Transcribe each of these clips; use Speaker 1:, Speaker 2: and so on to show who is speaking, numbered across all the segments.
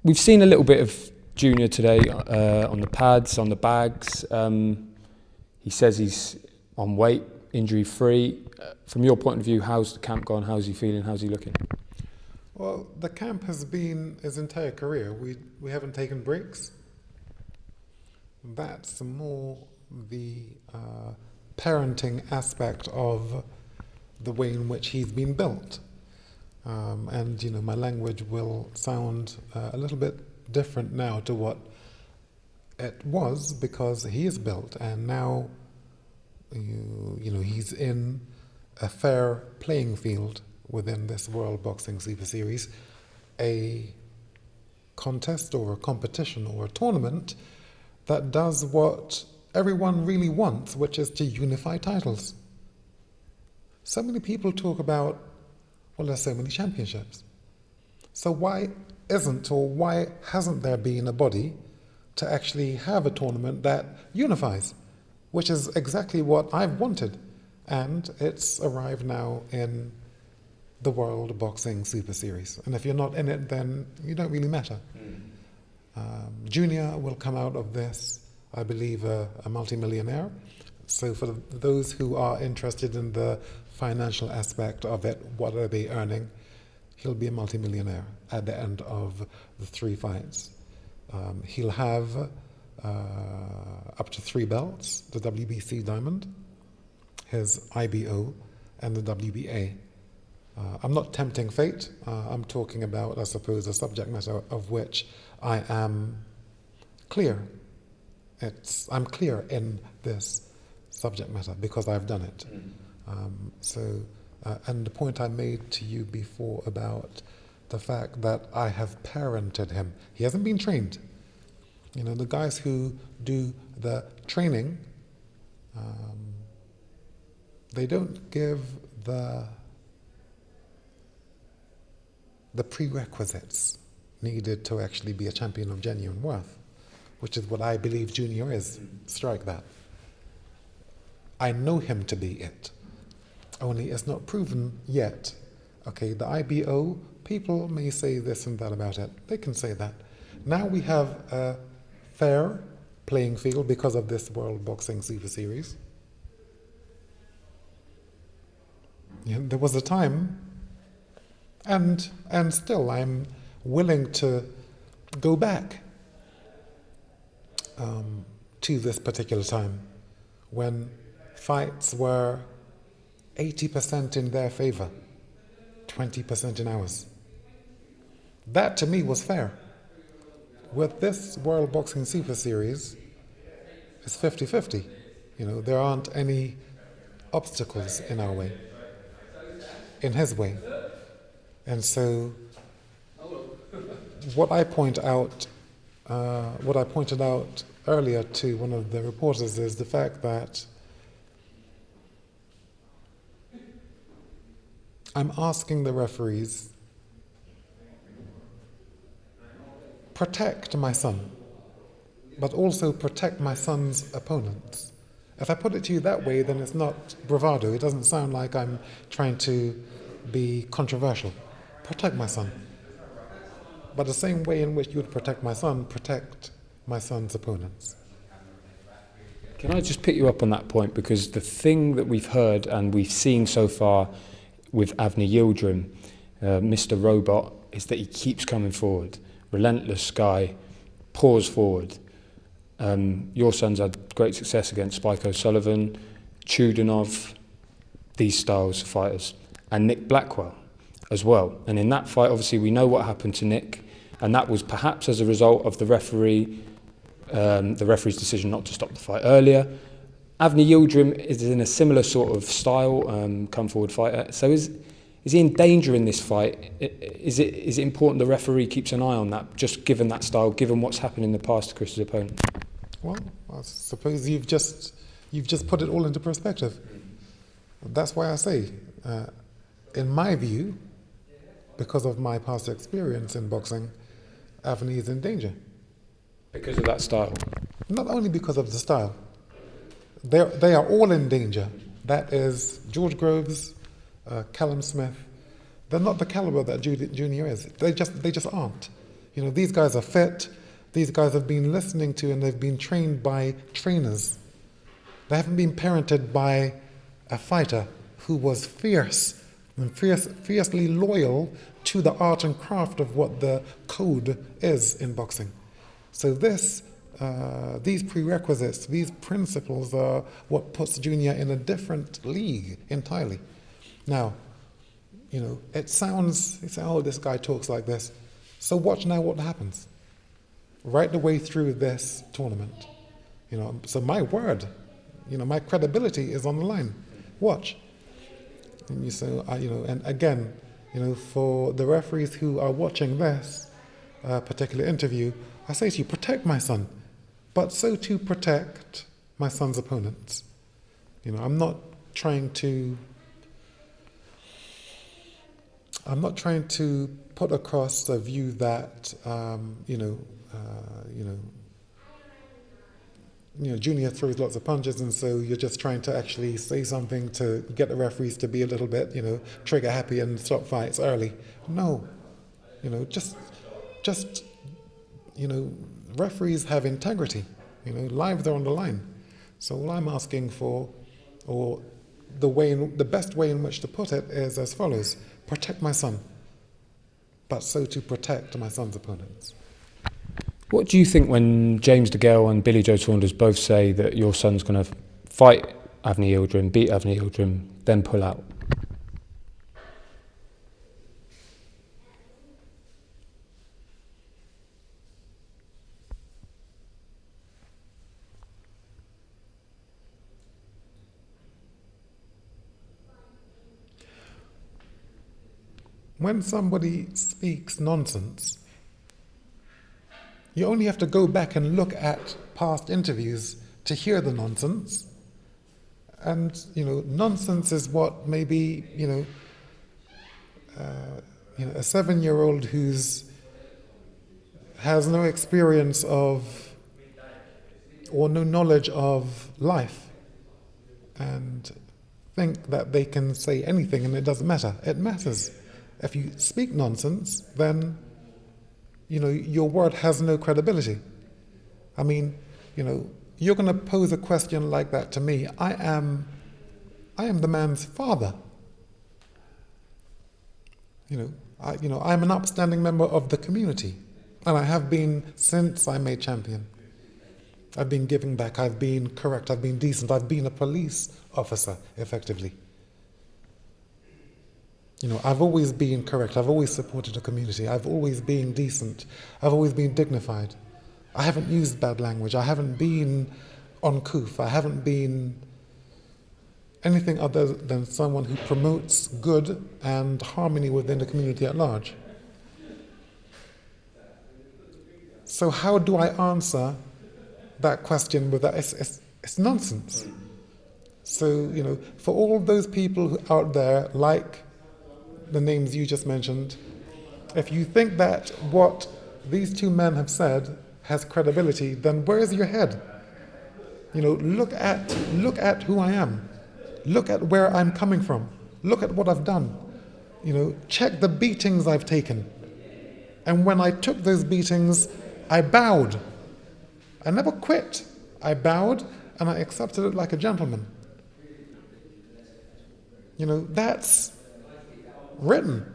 Speaker 1: we've seen a little bit of Junior today on the pads, on the bags. He says he's on weight, injury-free. From your point of view, how's the camp gone? How's he feeling? How's he looking?
Speaker 2: Well, the camp has been his entire career. We haven't taken breaks. That's more the parenting aspect of the way in which he's been built. And, you know, my language will sound a little bit different now to what it was because he is built, and now, you know, he's in a fair playing field within this World Boxing Super Series, a contest or a competition or a tournament that does what everyone really wants, which is to unify titles. So many people talk about, well, there's so many championships. So why hasn't there been a body to actually have a tournament that unifies, which is exactly what I've wanted. And it's arrived now in the World Boxing Super Series. And if you're not in it, then you don't really matter. Junior will come out of this, I believe, a multi-millionaire. So for those who are interested in the financial aspect of it, what are they earning? He'll be a multi-millionaire at the end of the 3 fights. He'll have up to 3 belts, the WBC Diamond, his IBO, and the WBA. I'm not tempting fate. I'm talking about, I suppose, a subject matter of which I am clear. I'm clear in this subject matter because I've done it. And the point I made to you before about the fact that I have parented him. He hasn't been trained. You know, the guys who do the training, they don't give the prerequisites needed to actually be a champion of genuine worth, which is what I believe Junior is. Strike that. I know him to be it. Only it's not proven yet. Okay, the IBO, people may say this and that about it. They can say that. Now we have a fair playing field because of this World Boxing Super Series. Yeah, there was a time, and still I'm willing to go back to this particular time when fights were 80% in their favor, 20% in ours. That to me was fair. With this World Boxing Super Series, it's 50-50. You know, there aren't any obstacles in our way, in his way. And so what I pointed out earlier to one of the reporters is the fact that I'm asking the referees, protect my son, but also protect my son's opponents. If I put it to you that way, then it's not bravado. It doesn't sound like I'm trying to be controversial. Protect my son. But the same way in which you would protect my son, protect my son's opponents.
Speaker 1: Can I just pick you up on that point? Because the thing that we've heard and we've seen so far with Avni Yildirim, Mr. Robot, is that he keeps coming forward. Relentless guy, pours forward. Your son's had great success against Spike O'Sullivan, Chudinov, these styles of fighters, and Nick Blackwell as well. And in that fight, obviously, we know what happened to Nick, and that was perhaps as a result of the referee's decision not to stop the fight earlier. Avni Yildirim is in a similar sort of style, come forward fighter. So is he in danger in this fight? Is it important the referee keeps an eye on that, just given that style, given what's happened in the past to Chris's opponent?
Speaker 2: Well, I suppose you've just put it all into perspective. That's why I say, in my view, because of my past experience in boxing, Avni is in danger.
Speaker 1: Because of that style?
Speaker 2: Not only because of the style. They are all in danger. That is George Groves, Callum Smith. They're not the caliber that Junior is. They just aren't. These guys are fit. These guys have been listening to and they've been trained by trainers. They haven't been parented by a fighter who was fierce and fiercely loyal to the art and craft of what the code is in boxing. So these prerequisites, these principles are what puts Junior in a different league entirely. Now, it sounds, you say, oh, this guy talks like this. So watch now what happens. Right the way through this tournament. So my word, my credibility is on the line. Watch. And you say, and again, for the referees who are watching this particular interview, I say to you, protect my son, but so to protect my son's opponents. I'm not trying to put across a view that Junior throws lots of punches, and so you're just trying to actually say something to get the referees to be a little bit, trigger happy and stop fights early. No, just referees have integrity. Lives are on the line. So all I'm asking for, or the best way in which to put it is as follows: protect my son, but so to protect my son's opponents.
Speaker 1: What do you think when James DeGale and Billy Joe Saunders both say that your son's going to fight Avni Yildirim, beat Avni Yildirim, then pull out?
Speaker 2: When somebody speaks nonsense, you only have to go back and look at past interviews to hear the nonsense. And, nonsense is what maybe, a 7-year-old has no experience of or no knowledge of life and think that they can say anything and it doesn't matter. It matters. If you speak nonsense, then your word has no credibility. I mean, you're going to pose a question like that to me. I am the man's father. I'm an upstanding member of the community, and I have been since I made champion. I've been giving back. I've been correct. I've been decent. I've been a police officer, effectively. I've always been correct. I've always supported the community. I've always been decent. I've always been dignified. I haven't used bad language. I haven't been uncouth. I haven't been anything other than someone who promotes good and harmony within the community at large. So how do I answer that question with that? It's nonsense. So, for all those people out there, like the names you just mentioned, if you think that what these two men have said has credibility, then where is your head? Look at who I am. Look at where I'm coming from. Look at what I've done. Check the beatings I've taken. And when I took those beatings, I bowed. I never quit. I bowed and I accepted it like a gentleman. That's written.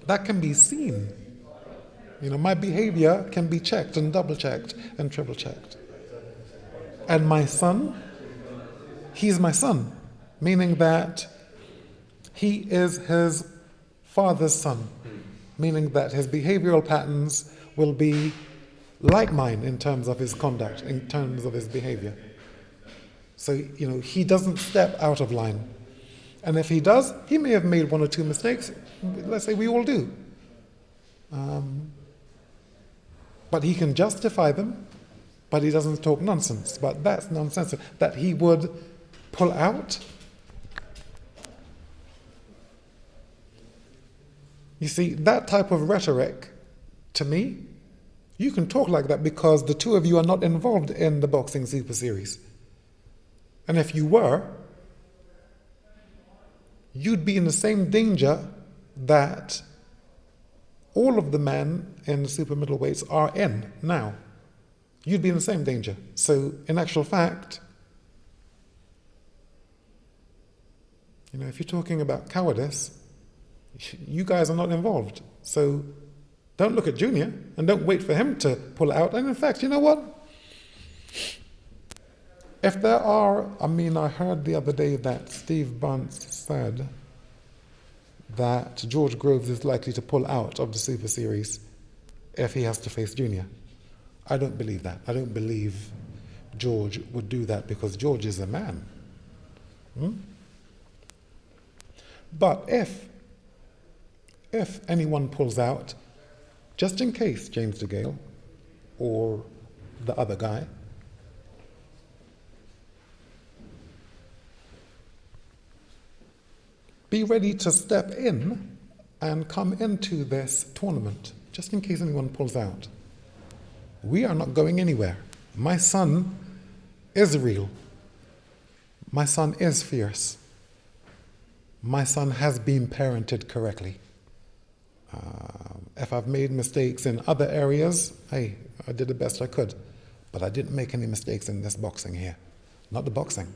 Speaker 2: That can be seen. My behavior can be checked and double-checked and triple-checked. And my son, he's my son, meaning that he is his father's son, meaning that his behavioral patterns will be like mine in terms of his conduct, in terms of his behavior. So, he doesn't step out of line. And if he does, he may have made one or two mistakes. Let's say we all do. But he can justify them, but he doesn't talk nonsense. But that's nonsense. That he would pull out. You see, that type of rhetoric, to me, you can talk like that because the two of you are not involved in the boxing super series. And if you were, you'd be in the same danger that all of the men in the super middleweights are in now. You'd be in the same danger. So in actual fact, if you're talking about cowardice, you guys are not involved. So don't look at Junior and don't wait for him to pull out. And in fact, you know what? If there are, I heard the other day that Steve Bunce said that George Groves is likely to pull out of the Super Series if he has to face Junior. I don't believe that. I don't believe George would do that because George is a man. But if anyone pulls out, just in case James DeGale or the other guy, be ready to step in and come into this tournament, just in case anyone pulls out. We are not going anywhere. My son is real. My son is fierce. My son has been parented correctly. If I've made mistakes in other areas, hey, I did the best I could. But I didn't make any mistakes in this boxing here. Not the boxing.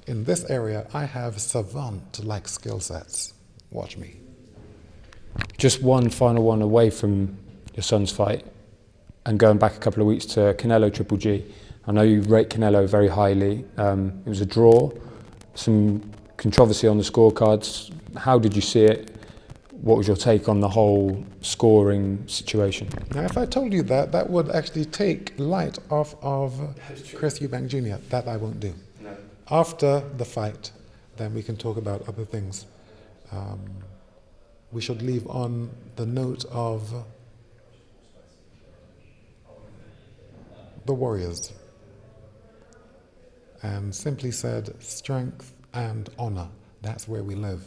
Speaker 2: In this area, I have savant-like skill sets. Watch me.
Speaker 1: Just one final one away from your son's fight, and going back a couple of weeks to Canelo Triple G. I know you rate Canelo very highly. It was a draw, some controversy on the scorecards. How did you see it? What was your take on the whole scoring situation?
Speaker 2: Now, if I told you that, that would actually take light off of Chris Eubank Jr. That I won't do. No. After the fight, then we can talk about other things. We should leave on the note of the Warriors, and simply said, strength and honor. That's where we live.